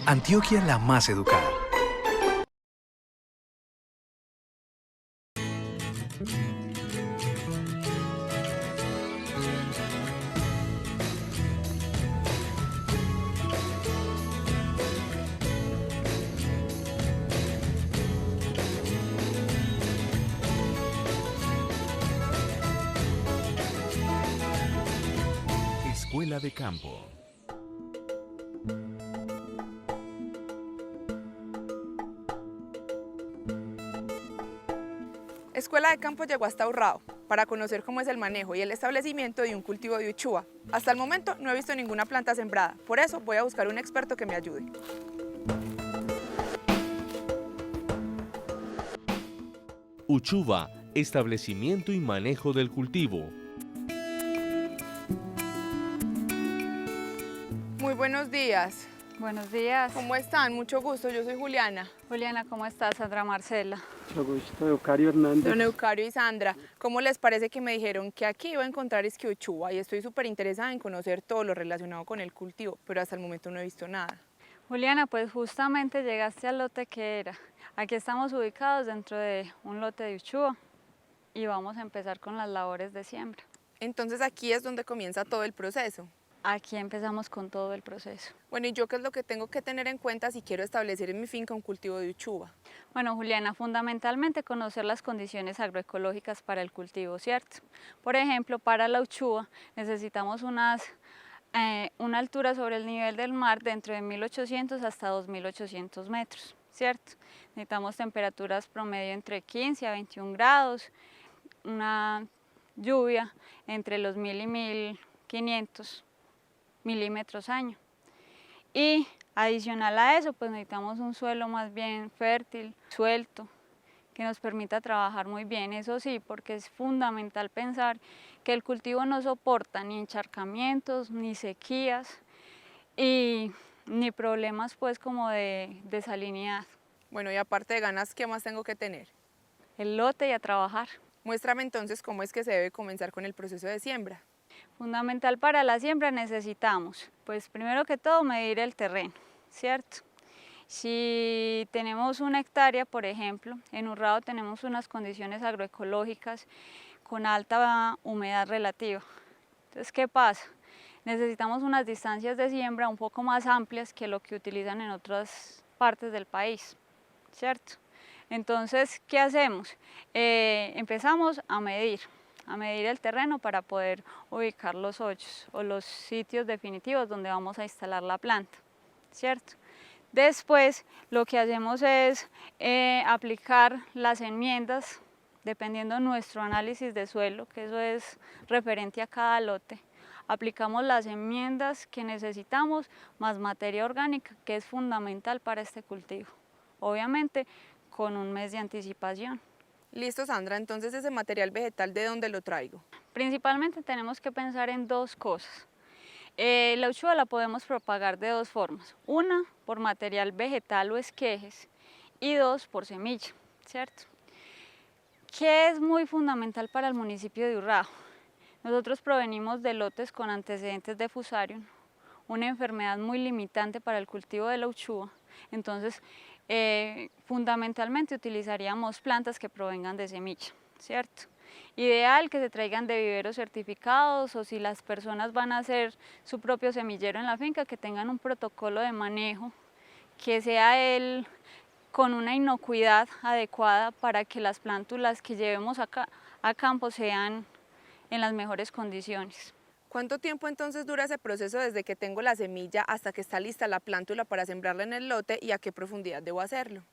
Antioquia la más educada. Escuela de Campo. Escuela de Campo llegó hasta Urrao para conocer cómo es el manejo y el establecimiento de un cultivo de uchúa. Hasta el momento no he visto ninguna planta sembrada, por eso voy a buscar un experto que me ayude. Uchuva, establecimiento y manejo del cultivo. Muy buenos días. Buenos días. ¿Cómo están? Mucho gusto, yo soy Juliana. Juliana, ¿cómo estás? Sandra Marcela. Mucho gusto, Eucario Hernández. Don Eucario y Sandra, ¿cómo les parece que me dijeron que aquí iba a encontrar uchúa? Y estoy súper interesada en conocer todo lo relacionado con el cultivo, pero hasta el momento no he visto nada. Juliana, pues justamente llegaste al lote que era. Aquí estamos ubicados dentro de un lote de uchúa y vamos a empezar con las labores de siembra. Entonces aquí es donde comienza todo el proceso. Aquí empezamos con todo el proceso. Bueno, ¿y yo qué es lo que tengo que tener en cuenta si quiero establecer en mi finca un cultivo de uchúa? Bueno, Juliana, fundamentalmente conocer las condiciones agroecológicas para el cultivo, ¿cierto? Por ejemplo, para la uchúa necesitamos una altura sobre el nivel del mar de entre 1800 hasta 2800 metros, ¿cierto? Necesitamos temperaturas promedio entre 15 a 21 grados, una lluvia entre los 1000 y 1500 milímetros año. Y adicional a eso, pues necesitamos un suelo más bien fértil, suelto, que nos permita trabajar muy bien. Eso sí, porque es fundamental pensar que el cultivo no soporta ni encharcamientos, ni sequías, y ni problemas pues como de salinidad. Bueno, y aparte de ganas, ¿qué más tengo que tener? El lote y a trabajar. Muéstrame entonces cómo es que se debe comenzar con el proceso de siembra. Fundamental para la siembra necesitamos, pues primero que todo, medir el terreno, ¿cierto? Si tenemos una hectárea, por ejemplo, en Urrao tenemos unas condiciones agroecológicas con alta humedad relativa. Entonces, ¿qué pasa? Necesitamos unas distancias de siembra un poco más amplias que lo que utilizan en otras partes del país, ¿cierto? Entonces, ¿qué hacemos? Empezamos a medir el terreno para poder ubicar los hoyos o los sitios definitivos donde vamos a instalar la planta, ¿cierto? Después lo que hacemos es aplicar las enmiendas dependiendo de nuestro análisis de suelo, que eso es referente a cada lote. Aplicamos las enmiendas que necesitamos más materia orgánica, que es fundamental para este cultivo. Obviamente con un mes de anticipación. Listo, Sandra, entonces ese material vegetal, ¿de dónde lo traigo? Principalmente tenemos que pensar en dos cosas. La uchúa la podemos propagar de dos formas. Una, por material vegetal o esquejes, y dos, por semilla, ¿cierto? ¿Qué es muy fundamental para el municipio de Urrao? Nosotros provenimos de lotes con antecedentes de Fusarium, una enfermedad muy limitante para el cultivo de la uchúa. Entonces, fundamentalmente utilizaríamos plantas que provengan de semilla, ¿cierto? Ideal que se traigan de viveros certificados, o si las personas van a hacer su propio semillero en la finca, que tengan un protocolo de manejo, que sea él con una inocuidad adecuada para que las plántulas que llevemos acá a campo sean en las mejores condiciones. ¿Cuánto tiempo entonces dura ese proceso desde que tengo la semilla hasta que está lista la plántula para sembrarla en el lote y a qué profundidad debo hacerlo?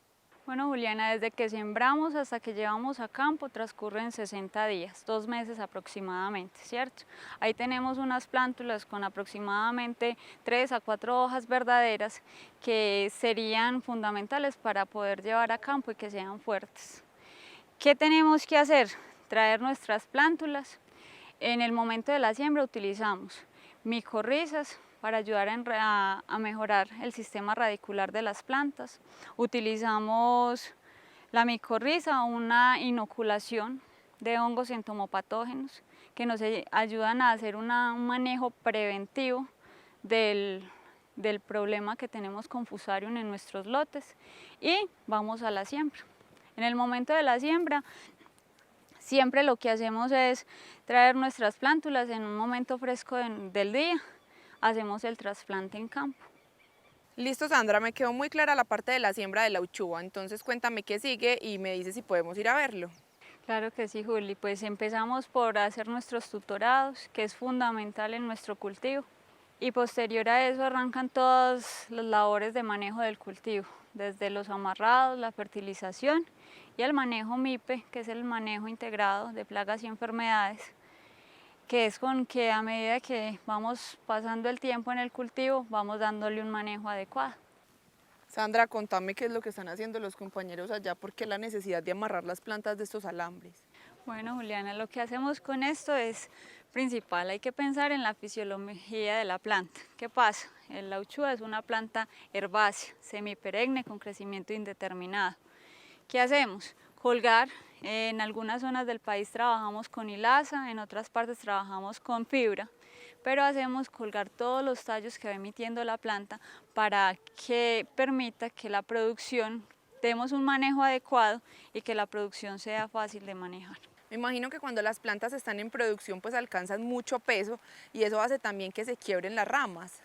Bueno, Juliana, desde que sembramos hasta que llevamos a campo transcurren 60 días, 2 meses aproximadamente, ¿cierto? Ahí tenemos unas plántulas con aproximadamente 3 a 4 hojas verdaderas que serían fundamentales para poder llevar a campo y que sean fuertes. ¿Qué tenemos que hacer? Traer nuestras plántulas. En el momento de la siembra utilizamos micorrizas para ayudar a mejorar el sistema radicular de las plantas. Utilizamos la micorriza, una inoculación de hongos entomopatógenos que nos ayudan a hacer un manejo preventivo del del problema que tenemos con Fusarium en nuestros lotes y vamos a la siembra. En el momento de la siembra, siempre lo que hacemos es traer nuestras plántulas en un momento fresco del día, hacemos el trasplante en campo. Listo, Sandra, me quedó muy clara la parte de la siembra de la uchuva, entonces cuéntame qué sigue y me dices si podemos ir a verlo. Claro que sí, Juli, pues empezamos por hacer nuestros tutorados, que es fundamental en nuestro cultivo, y posterior a eso arrancan todas las labores de manejo del cultivo, desde los amarrados, la fertilización y el manejo MIPE, que es el manejo integrado de plagas y enfermedades, que es con que a medida que vamos pasando el tiempo en el cultivo, vamos dándole un manejo adecuado. Sandra, contame qué es lo que están haciendo los compañeros allá, porque la necesidad de amarrar las plantas de estos alambres. Bueno, Juliana, lo que hacemos con esto es principal, hay que pensar en la fisiología de la planta. ¿Qué pasa? La uchuva es una planta herbácea, semiperenne con crecimiento indeterminado. ¿Qué hacemos? Colgar. En algunas zonas del país trabajamos con hilaza, en otras partes trabajamos con fibra, pero hacemos colgar todos los tallos que va emitiendo la planta para que permita que la producción, demos un manejo adecuado y que la producción sea fácil de manejar. Me imagino que cuando las plantas están en producción pues alcanzan mucho peso y eso hace también que se quiebren las ramas.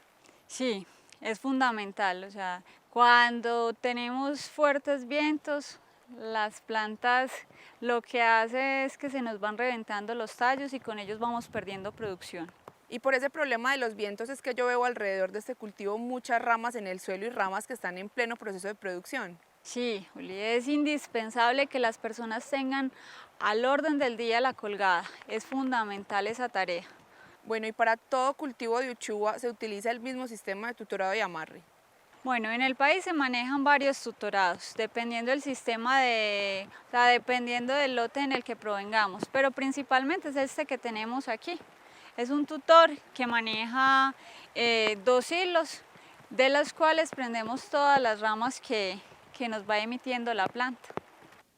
Sí, es fundamental, o sea, cuando tenemos fuertes vientos, las plantas lo que hace es que se nos van reventando los tallos y con ellos vamos perdiendo producción. Y por ese problema de los vientos es que yo veo alrededor de este cultivo muchas ramas en el suelo y ramas que están en pleno proceso de producción. Sí, Juli, es indispensable que las personas tengan al orden del día la colgada, es fundamental esa tarea. Bueno, y para todo cultivo de uchuva se utiliza el mismo sistema de tutorado y amarre. Bueno, en el país se manejan varios tutorados, dependiendo del sistema dependiendo del lote en el que provengamos, pero principalmente es este que tenemos aquí. Es un tutor que maneja 2 hilos, de los cuales prendemos todas las ramas que nos va emitiendo la planta.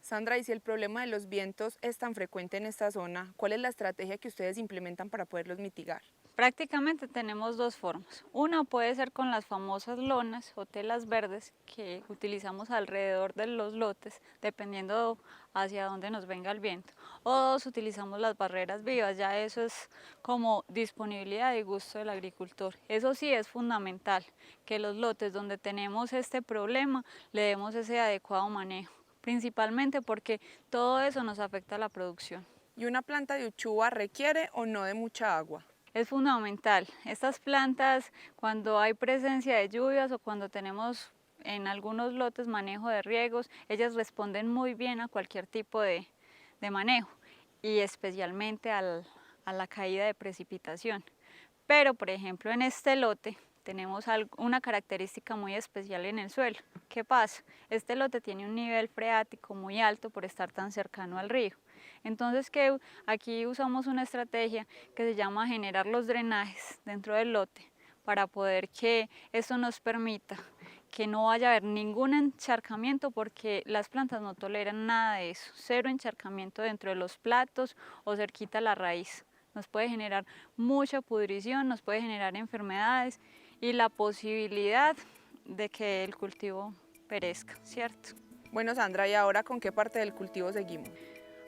Sandra, y si el problema de los vientos es tan frecuente en esta zona, ¿cuál es la estrategia que ustedes implementan para poderlos mitigar? Prácticamente tenemos 2 formas. Una puede ser con las famosas lonas o telas verdes que utilizamos alrededor de los lotes, dependiendo hacia dónde nos venga el viento. O 2, utilizamos las barreras vivas, ya eso es como disponibilidad y gusto del agricultor. Eso sí es fundamental, que los lotes donde tenemos este problema le demos ese adecuado manejo, principalmente porque todo eso nos afecta a la producción. ¿Y una planta de uchuva requiere o no de mucha agua? Es fundamental. Estas plantas, cuando hay presencia de lluvias o cuando tenemos en algunos lotes manejo de riegos, ellas responden muy bien a cualquier tipo de manejo y especialmente a la caída de precipitación. Pero, por ejemplo, en este lote tenemos una característica muy especial en el suelo. ¿Qué pasa? Este lote tiene un nivel freático muy alto por estar tan cercano al río. Entonces, aquí usamos una estrategia que se llama generar los drenajes dentro del lote para poder que esto nos permita que no vaya a haber ningún encharcamiento porque las plantas no toleran nada de eso. 0 encharcamiento dentro de los platos o cerquita a la raíz. Nos puede generar mucha pudrición, nos puede generar enfermedades y la posibilidad de que el cultivo perezca, ¿cierto? Bueno, Sandra, ¿y ahora con qué parte del cultivo seguimos?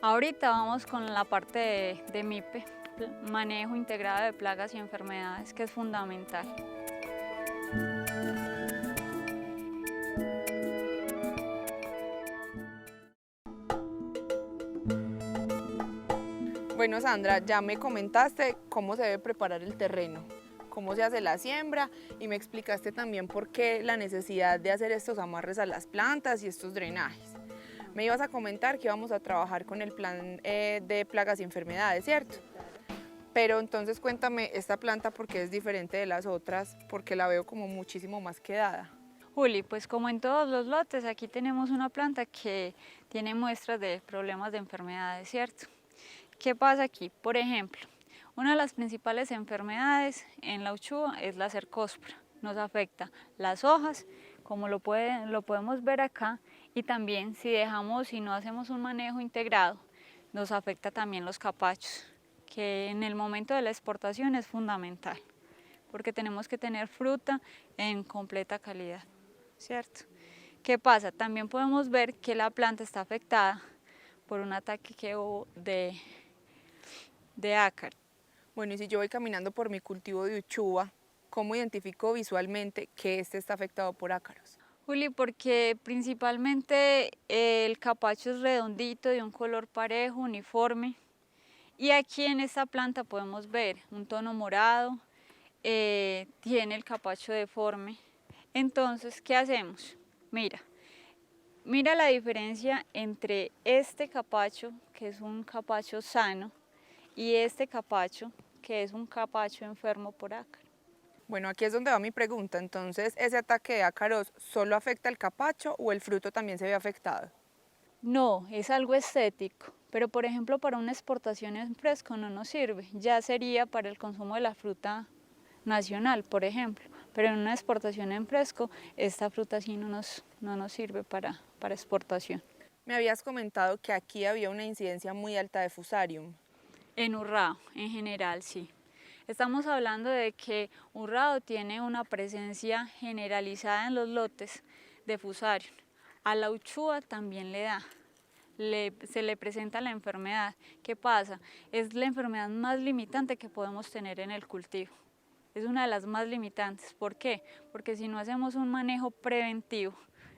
Ahorita vamos con la parte de MIPE, manejo integrado de plagas y enfermedades, que es fundamental. Bueno, Sandra, ya me comentaste cómo se debe preparar el terreno, cómo se hace la siembra y me explicaste también por qué la necesidad de hacer estos amarres a las plantas y estos drenajes. Me ibas a comentar que íbamos a trabajar con el plan de plagas y enfermedades, ¿cierto? Pero entonces cuéntame esta planta por qué es diferente de las otras, porque la veo como muchísimo más quedada. Juli, pues como en todos los lotes, aquí tenemos una planta que tiene muestras de problemas de enfermedades, ¿cierto? ¿Qué pasa aquí? Por ejemplo, una de las principales enfermedades en la uchuva es la cercospora. Nos afecta las hojas, como lo podemos ver acá, y también si no hacemos un manejo integrado, nos afecta también los capachos, que en el momento de la exportación es fundamental, porque tenemos que tener fruta en completa calidad, ¿cierto? ¿Qué pasa? También podemos ver que la planta está afectada por un ataque que hubo de ácaro. Bueno, y si yo voy caminando por mi cultivo de uchuva, ¿cómo identifico visualmente que este está afectado por ácaros? Juli, porque principalmente el capacho es redondito, de un color parejo, uniforme, y aquí en esta planta podemos ver un tono morado, tiene el capacho deforme. Entonces, ¿qué hacemos? Mira la diferencia entre este capacho, que es un capacho sano, y este capacho, que es un capacho enfermo por ácaro. Bueno, aquí es donde va mi pregunta. Entonces, ¿ese ataque de ácaros solo afecta el capacho o el fruto también se ve afectado? No, es algo estético, pero por ejemplo para una exportación en fresco no nos sirve, ya sería para el consumo de la fruta nacional, por ejemplo, pero en una exportación en fresco esta fruta sí no nos sirve para exportación. Me habías comentado que aquí había una incidencia muy alta de Fusarium. En Urrao, en general, sí. Estamos hablando de que Urrao tiene una presencia generalizada en los lotes de Fusarium. A la uchúa también le da, se le presenta la enfermedad. ¿Qué pasa? Es la enfermedad más limitante que podemos tener en el cultivo. Es una de las más limitantes. ¿Por qué? Porque si no hacemos un manejo preventivo,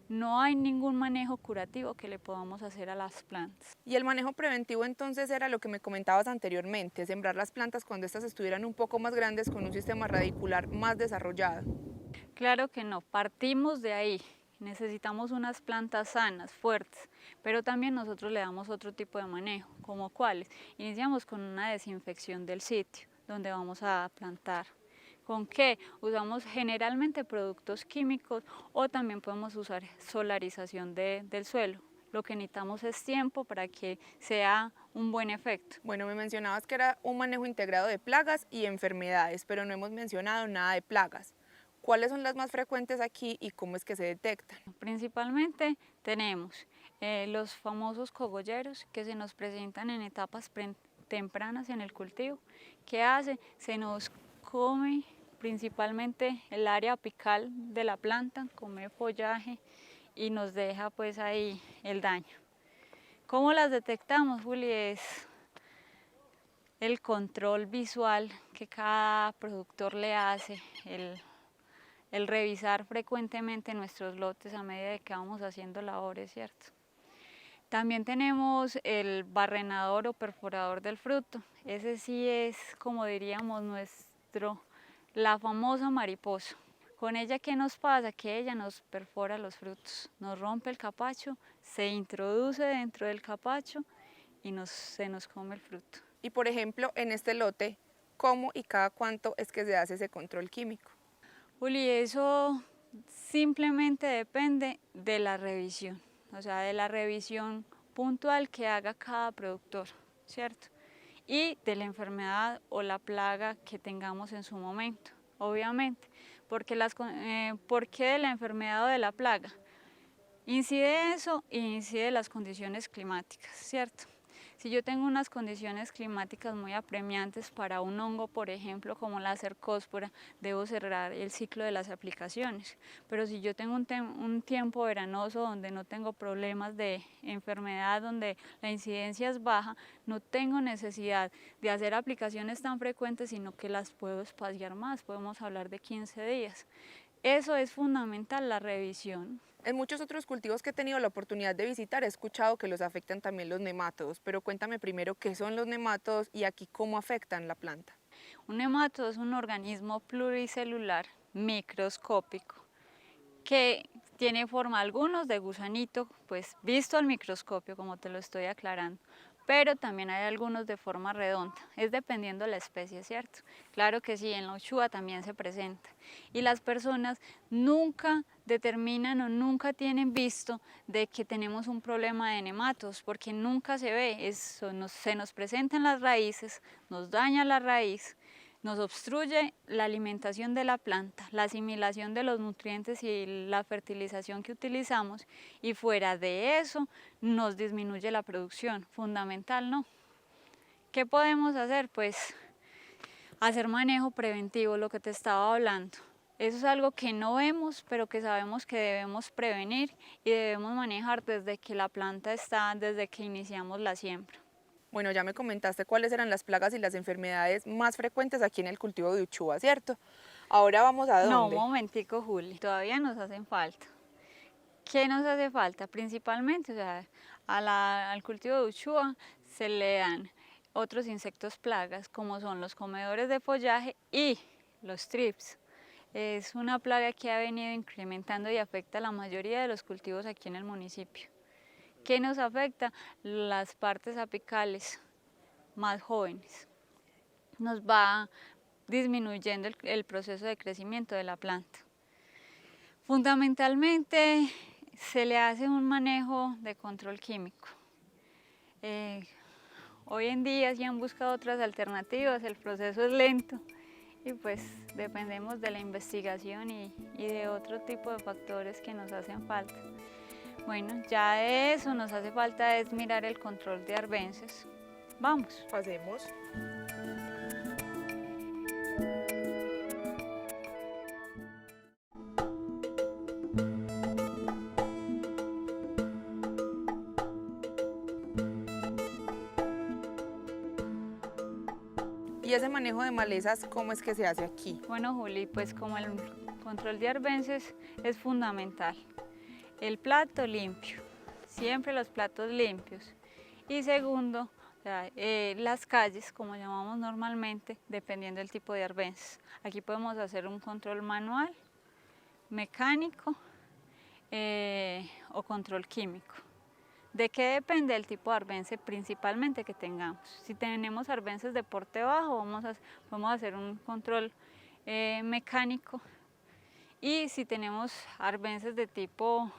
no hay ningún manejo curativo que le podamos hacer a las plantas. Y el manejo preventivo entonces era lo que me comentabas anteriormente, sembrar las plantas cuando estas estuvieran un poco más grandes con un sistema radicular más desarrollado. Claro que no, partimos de ahí. Necesitamos unas plantas sanas, fuertes, pero también nosotros le damos otro tipo de manejo, como cuáles. Iniciamos con una desinfección del sitio donde vamos a plantar. ¿Con qué? Usamos generalmente productos químicos o también podemos usar solarización del suelo. Lo que necesitamos es tiempo para que sea un buen efecto. Bueno, me mencionabas que era un manejo integrado de plagas y enfermedades, pero no hemos mencionado nada de plagas. ¿Cuáles son las más frecuentes aquí y cómo es que se detectan? Principalmente tenemos los famosos cogolleros que se nos presentan en etapas tempranas en el cultivo. ¿Qué hace? Se nos come principalmente el área apical de la planta, come follaje y nos deja pues ahí el daño. ¿Cómo las detectamos, Juli? Es el control visual que cada productor le hace, el revisar frecuentemente nuestros lotes a medida de que vamos haciendo labores, ¿cierto? También tenemos el barrenador o perforador del fruto. Ese sí es, como diríamos, la famosa mariposa. Con ella, ¿qué nos pasa? Que ella nos perfora los frutos, nos rompe el capacho, se introduce dentro del capacho y se nos come el fruto. Y por ejemplo, en este lote, ¿cómo y cada cuánto es que se hace ese control químico? Juli, eso simplemente depende de la revisión, o sea, de la revisión puntual que haga cada productor, ¿cierto? Y de la enfermedad o la plaga que tengamos en su momento, obviamente. ¿Por qué de la enfermedad o de la plaga? Incide eso y incide las condiciones climáticas, ¿cierto? Si yo tengo unas condiciones climáticas muy apremiantes para un hongo, por ejemplo, como la cercóspora, debo cerrar el ciclo de las aplicaciones. Pero si yo tengo un tiempo veranoso donde no tengo problemas de enfermedad, donde la incidencia es baja, no tengo necesidad de hacer aplicaciones tan frecuentes, sino que las puedo espaciar más, podemos hablar de 15 días. Eso es fundamental, la revisión. En muchos otros cultivos que he tenido la oportunidad de visitar he escuchado que los afectan también los nemátodos, pero cuéntame primero qué son los nemátodos y aquí cómo afectan la planta. Un nemátodo es un organismo pluricelular microscópico que tiene forma algunos de gusanito, pues visto al microscopio, como te lo estoy aclarando, pero también hay algunos de forma redonda, es dependiendo de la especie, ¿cierto? Claro que sí, en la uchúa también se presenta. Y las personas nunca determinan o nunca tienen visto de que tenemos un problema de nematodos, porque nunca se ve, se nos presenta en las raíces, nos daña la raíz, nos obstruye la alimentación de la planta, la asimilación de los nutrientes y la fertilización que utilizamos, y fuera de eso nos disminuye la producción, fundamental, ¿no? ¿Qué podemos hacer? Pues Hacer manejo preventivo, lo que te estaba hablando. Eso es algo que no vemos, pero que sabemos que debemos prevenir y debemos manejar desde que la planta está, desde que iniciamos la siembra. Bueno, ya me comentaste cuáles eran las plagas y las enfermedades más frecuentes aquí en el cultivo de uchuva, ¿cierto? Ahora vamos a No, dónde. un momentico, Juli, todavía nos hacen falta. ¿Qué nos hace falta? Principalmente, o sea, al cultivo de uchuva se le dan otros insectos plagas, como son los comedores de follaje y los trips. Es una plaga que ha venido incrementando y afecta a la mayoría de los cultivos aquí en el municipio. ¿Qué nos afecta? Las partes apicales más jóvenes. Nos va disminuyendo el proceso de crecimiento de la planta. Fundamentalmente se le hace un manejo de control químico. Hoy en día sí han buscado otras alternativas, el proceso es lento y pues dependemos de la investigación y de otro tipo de factores que nos hacen falta. Bueno, ya de eso nos hace falta es mirar el control de arbences. Vamos. Pasemos. ¿Y ese manejo de malezas cómo es que se hace aquí? Bueno, Juli, pues como el control de arbences es fundamental. El plato limpio, siempre los platos limpios. Y segundo, o sea, las calles, como llamamos normalmente, dependiendo del tipo de arbences. Aquí podemos hacer un control manual, mecánico o control químico. ¿De qué depende el tipo de arbence principalmente que tengamos? Si tenemos arbences de porte bajo, vamos a hacer un control mecánico. Y si tenemos arbences de tipo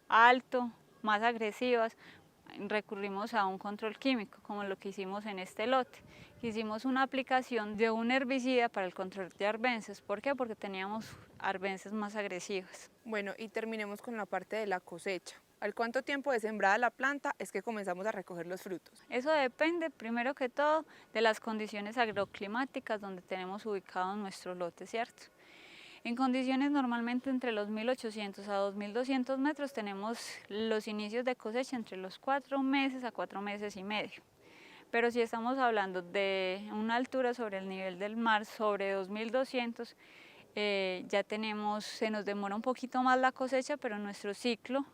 alto, más agresivas, recurrimos a un control químico, como lo que hicimos en este lote. Hicimos una aplicación de un herbicida para el control de arbences. ¿Por qué? Porque teníamos arbences más agresivas. Bueno, y terminemos con la parte de la cosecha. ¿Al cuánto tiempo de sembrada la planta es que comenzamos a recoger los frutos? Eso depende, primero que todo, de las condiciones agroclimáticas donde tenemos ubicados nuestros lotes, ¿cierto? En condiciones normalmente entre los 1800 a 2200 metros tenemos los inicios de cosecha entre los 4 meses a 4 meses y medio. Pero si estamos hablando de una altura sobre el nivel del mar, sobre 2200, ya se nos demora un poquito más la cosecha, pero nuestro ciclo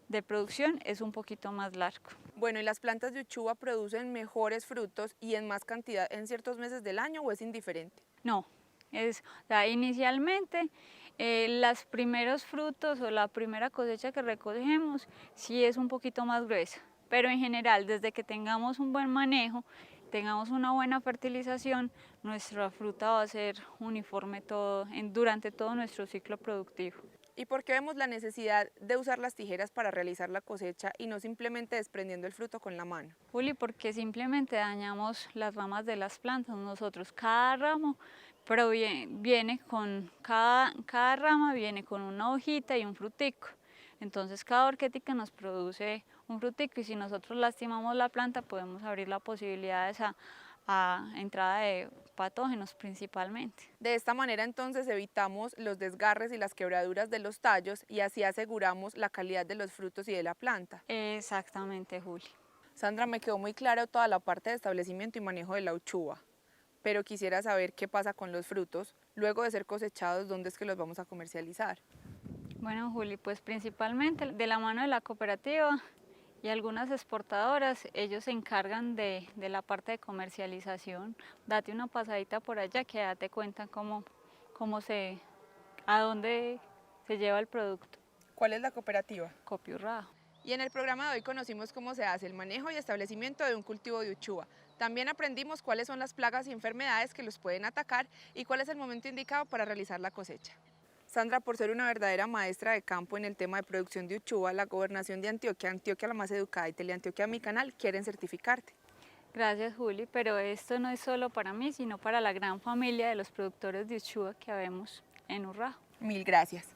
de producción es un poquito más largo. Bueno, ¿y las plantas de uchuva producen mejores frutos y en más cantidad en ciertos meses del año o es indiferente? No, o sea, inicialmente los primeros frutos o la primera cosecha que recogemos sí es un poquito más gruesa, pero en general desde que tengamos un buen manejo, tengamos una buena fertilización, nuestra fruta va a ser uniforme durante todo nuestro ciclo productivo. ¿Y por qué vemos la necesidad de usar las tijeras para realizar la cosecha y no simplemente desprendiendo el fruto con la mano? Juli, porque simplemente dañamos las ramas de las plantas. Nosotros, cada ramo viene con, cada rama viene con una hojita y un frutico. Entonces cada horquética nos produce un frutico y si nosotros lastimamos la planta podemos abrir la posibilidad a entrada de patógenos principalmente. De esta manera entonces evitamos los desgarres y las quebraduras de los tallos y así aseguramos la calidad de los frutos y de la planta. Exactamente, Juli. Sandra, me quedó muy claro toda la parte de establecimiento y manejo de la uchuva, pero quisiera saber qué pasa con los frutos. Luego de ser cosechados, ¿dónde es que los vamos a comercializar? Bueno, Juli, pues principalmente de la mano de la cooperativa y algunas exportadoras, ellos se encargan de la parte de comercialización. Date una pasadita por allá que date cuenta a dónde se lleva el producto. ¿Cuál es la cooperativa? Copiurrado. Y en el programa de hoy conocimos cómo se hace el manejo y establecimiento de un cultivo de uchuva. También aprendimos cuáles son las plagas y enfermedades que los pueden atacar y cuál es el momento indicado para realizar la cosecha. Sandra, por ser una verdadera maestra de campo en el tema de producción de uchuva, la Gobernación de Antioquia, Antioquia la Más Educada y Teleantioquia Mi Canal quieren certificarte. Gracias, Juli, pero esto no es solo para mí, sino para la gran familia de los productores de uchuva que habemos en Urrao. Mil gracias.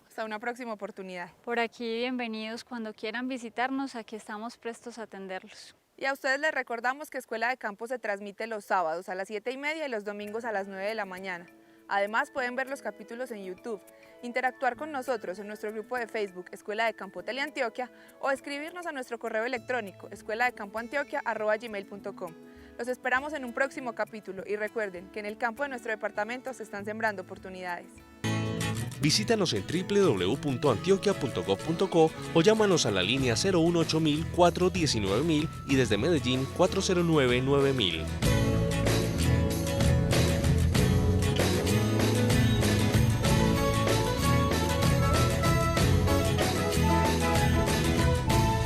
Hasta una próxima oportunidad. Por aquí, bienvenidos. Cuando quieran visitarnos, aquí estamos prestos a atenderlos. Y a ustedes les recordamos que Escuela de Campo se transmite los sábados a las 7:30 y los domingos a las 9 de la mañana. Además pueden ver los capítulos en YouTube, interactuar con nosotros en nuestro grupo de Facebook Escuela de Campo Teleantioquia o escribirnos a nuestro correo electrónico escueladecampoantioquia@gmail.com. Los esperamos en un próximo capítulo y recuerden que en el campo de nuestro departamento se están sembrando oportunidades. Visítanos en www.antioquia.gov.co o llámanos a la línea 018 419 y desde Medellín 409 9000.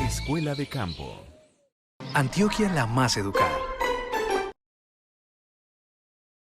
Escuela de Campo. Antioquia la más educada.